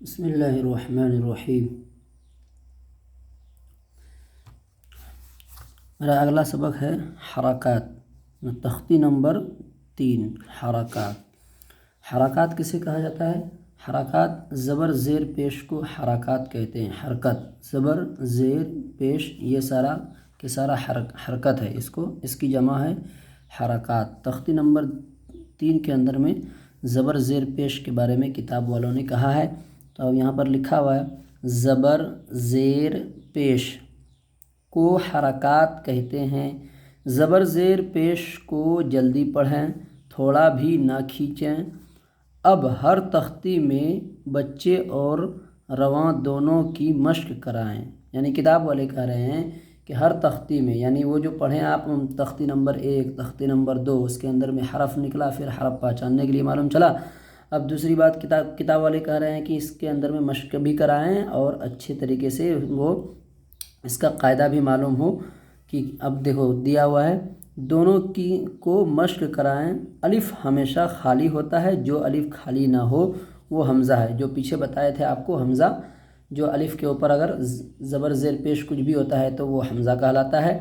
بسم اللہ الرحمن الرحیم۔ میرا اگلا سبق ہے حرکات، تختی نمبر 3۔ حرکات کسے کہا جاتا ہے؟ حرکات زبر زیر پیش کو حرکات کہتے ہیں۔ حرکت زبر زیر پیش یہ سارا کے سارا حرکت ہے، اس کی جمع ہے حرکات۔ تختی نمبر 3 کے اندر میں زبر زیر پیش کے بارے میں کتاب والوں نے کہا ہے، تو اب یہاں پر لکھا ہوا ہے زبر زیر پیش کو حرکات کہتے ہیں۔ زبر زیر پیش کو جلدی پڑھیں، تھوڑا بھی نہ کھینچیں۔ اب ہر تختی میں بچے اور رواں دونوں کی مشق کرائیں۔ یعنی کتاب والے کہہ رہے ہیں کہ ہر تختی میں، یعنی وہ جو پڑھیں آپ تختی نمبر 1، تختی نمبر 2، اس کے اندر میں حرف نکلا، پھر حرف پہچاننے کے لیے معلوم چلا۔ اب دوسری بات کتاب والے کہہ رہے ہیں کہ اس کے اندر میں مشق بھی کرائیں اور اچھے طریقے سے وہ اس کا قاعدہ بھی معلوم ہو کہ اب دیکھو دیا ہوا ہے دونوں کی کو مشق کرائیں۔ الف ہمیشہ خالی ہوتا ہے، جو الف خالی نہ ہو وہ حمزہ ہے۔ جو پیچھے بتائے تھے آپ کو، حمزہ جو الف کے اوپر اگر زبر زیر پیش کچھ بھی ہوتا ہے تو وہ حمزہ کہلاتا ہے،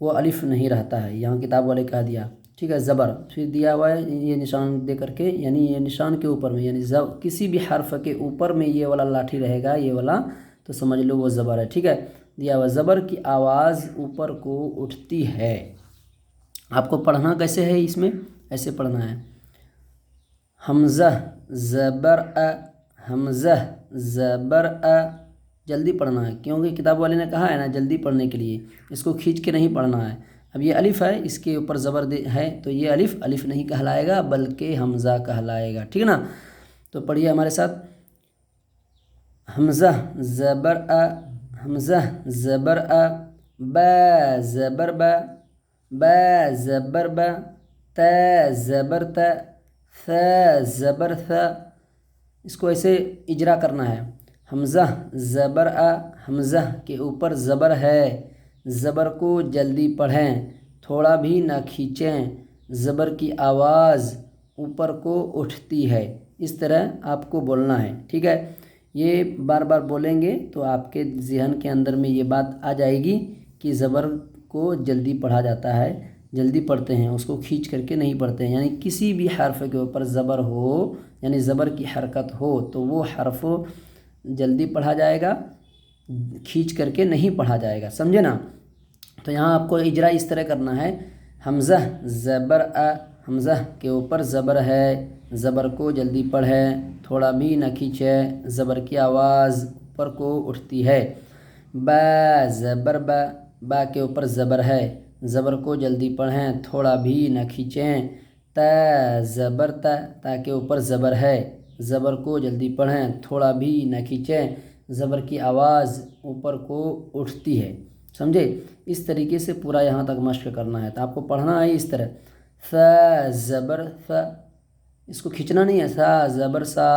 وہ الف نہیں رہتا ہے۔ یہاں کتاب والے کہہ دیا، ٹھیک ہے۔ زبر پھر دیا ہوا ہے یہ نشان دے کر کے، یعنی یہ نشان کے اوپر میں، یعنی کسی بھی حرف کے اوپر میں یہ والا لاٹھی رہے گا، یہ والا، تو سمجھ لو وہ زبر ہے، ٹھیک ہے۔ دیا ہوا زبر کی آواز اوپر کو اٹھتی ہے۔ آپ کو پڑھنا کیسے ہے؟ اس میں ایسے پڑھنا ہے، حمزہ زبر ا، حمزہ زبر ا، جلدی پڑھنا ہے کیونکہ کتاب والے نے کہا ہے نا جلدی پڑھنے کے لیے، اس کو کھینچ کے نہیں پڑھنا ہے۔ اب یہ الف ہے، اس کے اوپر زبر ہے تو یہ الف نہیں کہلائے گا بلکہ حمزہ کہلائے گا، ٹھیک ہے نا۔ تو پڑھیے ہمارے ساتھ، حمزہ زبر ا، حمزہ زبر ا، با زبر با، با زبر با، تا زبر تا، ثا زبر ثا۔ اس کو ایسے اجرا کرنا ہے، حمزہ زبر ا، حمزہ کے اوپر زبر ہے، زبر کو جلدی پڑھیں، تھوڑا بھی نہ کھینچیں، زبر کی آواز اوپر کو اٹھتی ہے۔ اس طرح آپ کو بولنا ہے، ٹھیک ہے۔ یہ بار بار بولیں گے تو آپ کے ذہن کے اندر میں یہ بات آ جائے گی کہ زبر کو جلدی پڑھا جاتا ہے، جلدی پڑھتے ہیں، اس کو کھینچ کر کے نہیں پڑھتے ہیں۔ یعنی کسی بھی حرف کے اوپر زبر ہو، یعنی زبر کی حرکت ہو تو وہ حرف جلدی پڑھا جائے گا، کھینچ کر کے نہیں پڑھا جائے گا، سمجھے نا۔ تو یہاں آپ کو اجرا اس طرح کرنا ہے، حمزہ زبر ا، حمزہ کے اوپر زبر ہے، زبر کو جلدی پڑھیں، تھوڑا بھی نہ کھینچے، زبر کی آواز اوپر کو اٹھتی ہے۔ با زبر با، با کے اوپر زبر ہے، زبر کو جلدی پڑھیں، تھوڑا بھی نہ کھینچیں۔ تا زبر تا، تا کے اوپر زبر ہے، زبر کو جلدی پڑھیں، تھوڑا بھی نہ کھینچیں، زبر کی آواز اوپر کو اٹھتی ہے، سمجھے۔ اس طریقے سے پورا یہاں تک مشق کرنا ہے، تو آپ کو پڑھنا ہے اس طرح، ثا زبر ثا، اس کو کھینچنا نہیں ہے، سا زبر سا،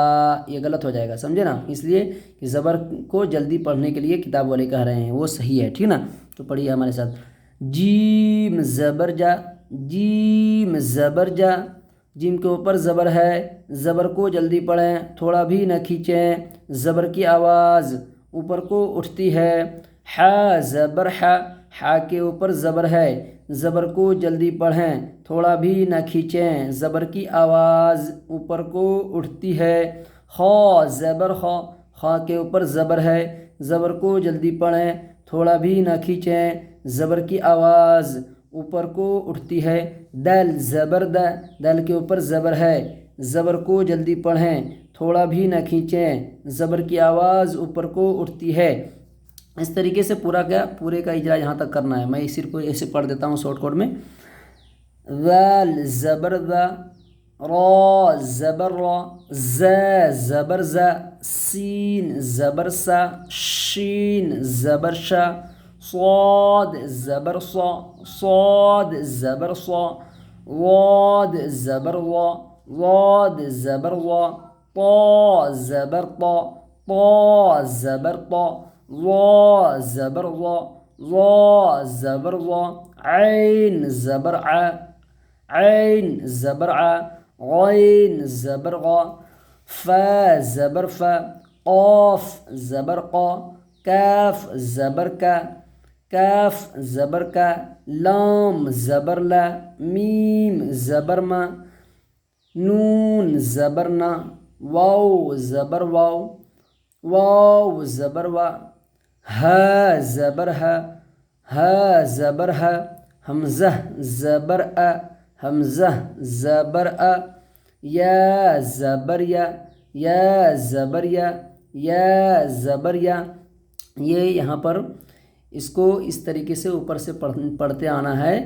یہ غلط ہو جائے گا، سمجھے نا۔ اس لیے کہ زبر کو جلدی پڑھنے کے لیے کتاب والے کہہ رہے ہیں وہ صحیح ہے، ٹھیک نا۔ تو پڑھیے ہمارے ساتھ، جیم زبر جا، جیم زبر جا، جیم کے اوپر زبر ہے، زبر کو جلدی پڑھیں، تھوڑا بھی نہ کھینچیں، زبر کی آواز اوپر کو اٹھتی ہے۔ حا زبر حا، حا کے اوپر زبر ہے، زبر کو جلدی پڑھیں، تھوڑا بھی نہ کھینچیں، زبر کی آواز اوپر کو اٹھتی ہے۔ خا زبر خا، خا کے اوپر زبر ہے، زبر کو جلدی پڑھیں، تھوڑا بھی نہ کھینچیں، زبر کی آواز اوپر کو اٹھتی ہے۔ دال زبر دا، دال کے اوپر زبر ہے، زبر کو جلدی پڑھیں، تھوڑا بھی نہ کھینچیں، زبر کی آواز اوپر کو اٹھتی ہے۔ اس طریقے سے پورے کا اجرا یہاں تک کرنا ہے۔ میں صرف ایسے پڑھ دیتا ہوں شارٹ کٹ میں، ذال زبر ذا، را زبر را، زا زبر زا، سین زبر سا، شین زبر شا، صاد زبر صا، صاد زبر صا، واد زبر وا، واد زبر وا، طا زبر طا، طا زبر طا، وا زبر وا، وا زبر وا، عین زبر ع، عین زبر ع، غین زبر غا، فا زبر فا، قاف زبر قا، کاف زبر کا، کاف زبر کا، لام زبر لا، میم زبر ما، نون زبر نا، واو زبر واو، واو زبر وا، ہا زبر ہا، ہا زبر ہا، حمزہ زبر ا، حمزہ زبر ا، یا زبر یا، یا زبر یا، یا زبر یا۔ یہ یہاں پر اس کو اس طریقے سے اوپر سے پڑھتے آنا ہے،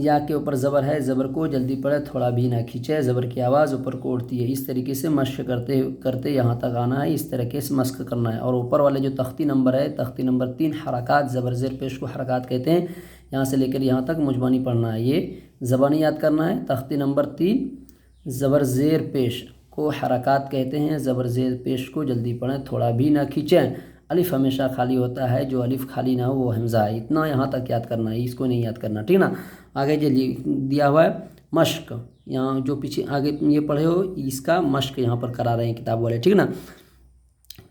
یا کے اوپر زبر ہے، زبر کو جلدی پڑھے، تھوڑا بھی نہ کھینچے، زبر کی آواز اوپر کو اٹھتی ہے، اس طریقے سے مشق کرتے کرتے یہاں تک آنا ہے، اس طریقے سے مشق کرنا ہے۔ اور اوپر والے جو تختی نمبر ہے، تختی نمبر 3 حرکات، زبر زیر پیش کو حرکات کہتے ہیں، یہاں سے لے کر یہاں تک مجموعی پڑھنا ہے، یہ زبانی یاد کرنا ہے۔ تختی نمبر 3 زبر زیر پیش کو حرکات کہتے ہیں، زبر زیر پیش کو جلدی پڑھیں، تھوڑا بھی نہ کھینچیں۔ الف ہمیشہ خالی ہوتا ہے، جو الف خالی نہ ہو وہ حمزہ ہے، اتنا یہاں تک یاد کرنا ہے، اس کو نہیں یاد کرنا، ٹھیک نا۔ آگے جو دیا ہوا ہے مشق، یہاں جو پیچھے آگے یہ پڑھے ہو اس کا مشق یہاں پر کرا رہے ہیں کتاب والے، ٹھیک نا۔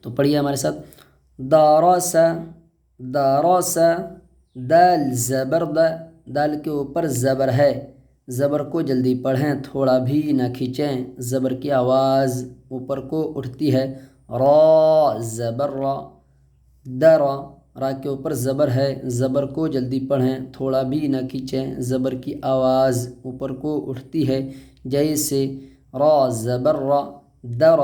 تو پڑھیے ہمارے ساتھ، دارس، دارس، دال زبر د، دال کے اوپر زبر ہے، زبر کو جلدی پڑھیں، تھوڑا بھی نہ کھینچیں، زبر کی آواز اوپر کو اٹھتی ہے۔ را زبر را، در، را کے اوپر زبر ہے، زبر کو جلدی پڑھیں، تھوڑا بھی نہ کھینچیں، زبر کی آواز اوپر کو اٹھتی ہے، جیسے را زبر را، در،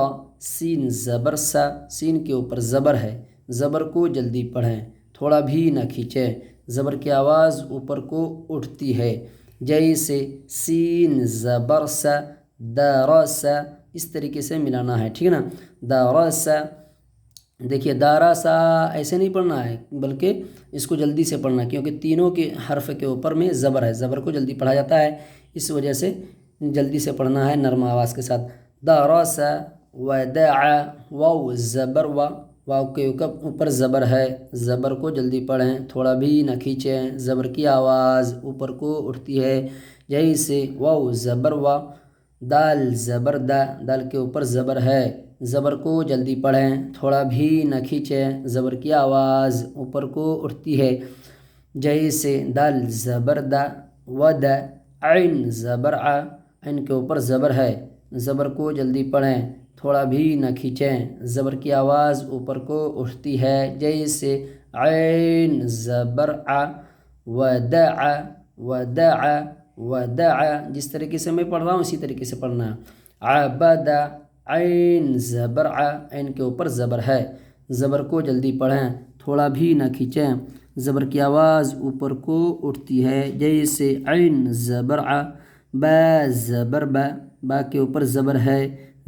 سین زبر سا، سین کے اوپر زبر ہے، زبر کو جلدی پڑھیں، تھوڑا بھی نہ کھینچیں، زبر کی آواز اوپر کو اٹھتی ہے، جیسے سین زبر سا، درسا، اس طریقے سے ملانا ہے، ٹھیک ہے نا۔ درسا، دیکھیے داراسا ایسے نہیں پڑھنا ہے، بلکہ اس کو جلدی سے پڑھنا ہے، کیونکہ تینوں کے حرف کے اوپر میں زبر ہے، زبر کو جلدی پڑھا جاتا ہے، اس وجہ سے جلدی سے پڑھنا ہے نرم آواز کے ساتھ۔ داراسا ودع، واو زبر وا، واو کے اوپر زبر ہے، زبر کو جلدی پڑھیں، تھوڑا بھی نہ کھینچیں، زبر کی آواز اوپر کو اٹھتی ہے، جیسے واو زبر وا، دال زبر دا، دال کے اوپر زبر ہے، زبر کو جلدی پڑھیں، تھوڑا بھی نہ کھینچیں، زبر کی آواز اوپر کو اٹھتی ہے، جیسے دال زبر دا، ود، عین زبر ع، عین کے اوپر زبر ہے، زبر کو جلدی پڑھیں، تھوڑا بھی نہ کھینچیں، زبر کی آواز اوپر کو اٹھتی ہے، جیسے عین زبر ع، ودع، ودع، ودع، جس طریقے سے میں پڑھ رہا ہوں اسی طریقے سے پڑھنا ہے۔ عبد، عین زبر ع، عین کے اوپر زبر ہے، زبر کو جلدی پڑھیں، تھوڑا بھی نہ کھینچیں، زبر کی آواز اوپر کو اٹھتی ہے، جیسے عین زبر ع، با زبر با، با کے اوپر زبر ہے،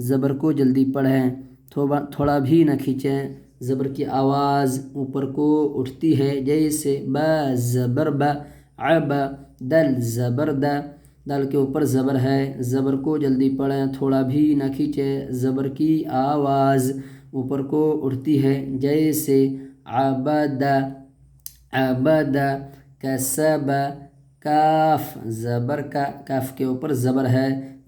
زبر کو جلدی پڑھیں، تھوڑا بھی نہ کھینچیں، زبر کی آواز اوپر کو اٹھتی ہے، جیسے با زبر با، عبا، دل زبر دا، دال کے اوپر زبر ہے، زبر کو جلدی پڑھیں، تھوڑا بھی نہ کھینچیں، زبر کی آواز اوپر کو اٹھتی ہے، جیسے عبد، عبد، کسب، کاف زبر کا، کاف کے اوپر زبر ہے،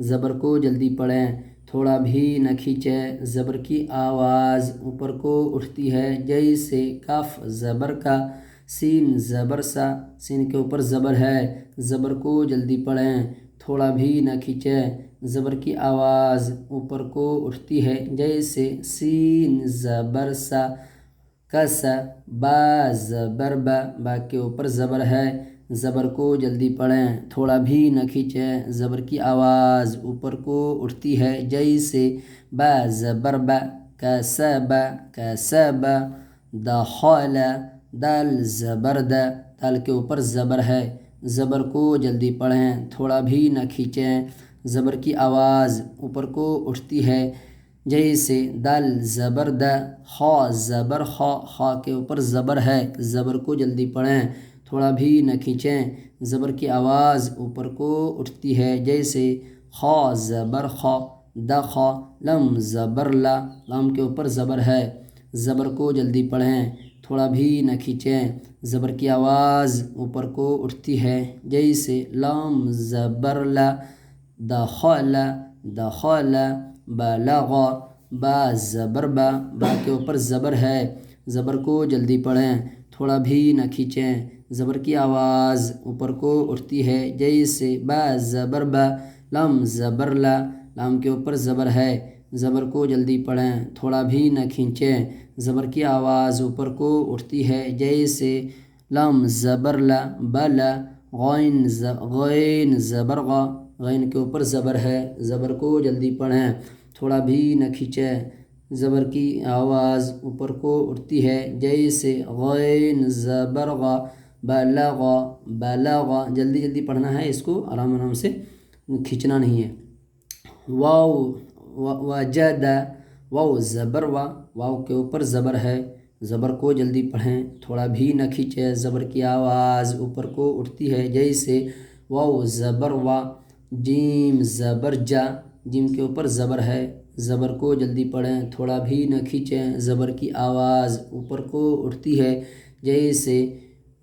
زبر کو جلدی پڑھیں، تھوڑا بھی نہ کھینچیں، زبر کی آواز اوپر کو اٹھتی ہے، جیسے کاف زبر کا، سین زبر سا، سین کے اوپر زبر ہے، زبر کو جلدی پڑھیں، تھوڑا بھی نہ کھینچیں، زبر کی آواز اوپر کو اٹھتی ہے، جیسے سین زبر سا، کس، با زبر با، با کے اوپر زبر ہے، زبر کو جلدی پڑھیں، تھوڑا بھی نہ کھینچیں، زبر کی آواز اوپر کو اٹھتی ہے، جیسے با زبر با، کسب، کسب، دخل، دال زبر دا، دال کے اوپر زبر ہے، زبر کو جلدی پڑھیں، تھوڑا بھی نہ کھینچیں، زبر کی آواز اوپر کو اٹھتی ہے، جیسے دال زبر دا، خا زبر خا، خا کے اوپر زبر ہے، زبر کو جلدی پڑھیں، تھوڑا بھی نہ کھینچیں، زبر کی آواز اوپر کو اٹھتی ہے، جیسے خا زبر خا، دخا، لم زبر لا، لام کے اوپر زبر ہے، زبر کو جلدی پڑھیں، تھوڑا بھی نہ کھینچیں، زبر کی آواز اوپر کو اٹھتی ہے، جیسے لام زبر لا، دخل، دخل، بلغ، با زبر با، با کے اوپر زبر ہے، زبر کو جلدی پڑھیں، تھوڑا بھی نہ کھینچیں، زبر کی آواز اوپر کو اٹھتی ہے جیسے با زبر با، لام زبر لا، لام کے اوپر زبر ہے، زبر کو جلدی پڑھیں، تھوڑا بھی نہ کھینچیں، زبر کی آواز اوپر کو اٹھتی ہے جیسے لام زبر لا بلا، غین زبر غا، غین کے اوپر زبر ہے، زبر کو جلدی پڑھیں، تھوڑا بھی نہ کھینچیں، زبر کی آواز اوپر کو اٹھتی ہے جیسے غین زبر غا بلغ، بلغ، جلدی جلدی پڑھنا ہے، اس کو آرام آرام سے کھینچنا نہیں ہے۔ واو وجد، واو زبر وا، واو کے اوپر زبر ہے، زبر کو جلدی پڑھیں، تھوڑا بھی نہ کھینچیں، زبر کی آواز اوپر کو اٹھتی ہے جیسے واو زبر وا، جیم زبر جا، جیم کے اوپر زبر ہے، زبر کو جلدی پڑھیں، تھوڑا بھی نہ کھینچیں، زبر کی آواز اوپر کو اٹھتی ہے جیسے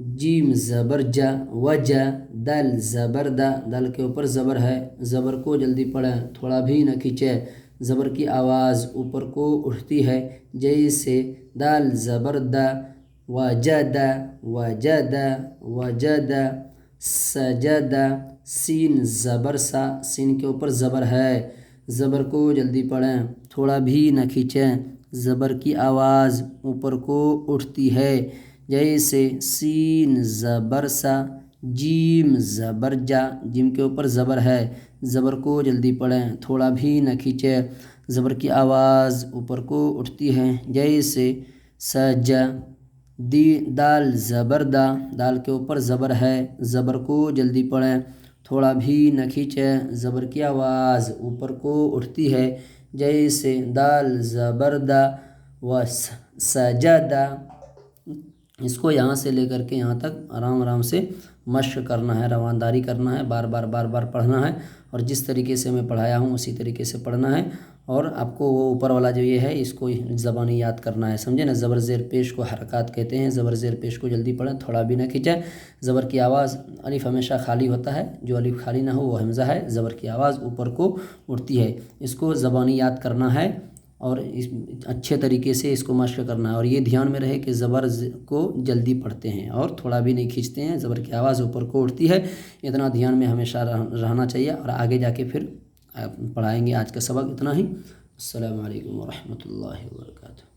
جیم زبر جا وجا، دل زبر دا، دل کے اوپر زبر ہے، زبر کو جلدی پڑھیں، تھوڑا بھی نہ کھینچیں، زبر کی آواز اوپر کو اٹھتی ہے جیسے دال زبر دا وجد، وجد، وجد، سجد، سین زبر سا، سین کے اوپر زبر ہے، زبر کو جلدی پڑھیں، تھوڑا بھی نہ کھینچیں، زبر کی آواز اوپر کو اٹھتی ہے جیسے سین زبر سا، جیم زبر جا، جیم کے اوپر زبر ہے، زبر کو جلدی پڑھیں، تھوڑا بھی نہ کھینچیں، زبر کی آواز اوپر کو اٹھتی ہے جیسے سجا، دال زبر دا، دال کے اوپر زبر ہے، زبر کو جلدی پڑھیں، تھوڑا بھی نہ کھینچیں، زبر کی آواز اوپر کو اٹھتی ہے جیسے دال زبر دا و سجدہ۔ اس کو یہاں سے لے کر کے یہاں تک آرام آرام سے مشق کرنا ہے، روانداری کرنا ہے، بار بار بار بار پڑھنا ہے، اور جس طریقے سے میں پڑھایا ہوں اسی طریقے سے پڑھنا ہے، اور آپ کو وہ اوپر والا جو یہ ہے اس کو زبانی یاد کرنا ہے، سمجھے نا؟ زبر زیر پیش کو حرکات کہتے ہیں، زبر زیر پیش کو جلدی پڑھیں، تھوڑا بھی نہ کھینچیں، زبر کی آواز، الف ہمیشہ خالی ہوتا ہے، جو الف خالی نہ ہو وہ حمزہ ہے، زبر کی آواز اوپر کو اٹھتی ہے، اس کو زبانی یاد کرنا ہے، اور اچھے طریقے سے اس کو مشق کرنا ہے، اور یہ دھیان میں رہے کہ زبر کو جلدی پڑھتے ہیں اور تھوڑا بھی نہیں کھینچتے ہیں، زبر کی آواز اوپر کو اٹھتی ہے، اتنا دھیان میں ہمیشہ رہنا چاہیے، اور آگے جا کے پھر پڑھائیں گے۔ آج کا سبق اتنا ہی، السلام علیکم ورحمۃ اللہ وبرکاتہ۔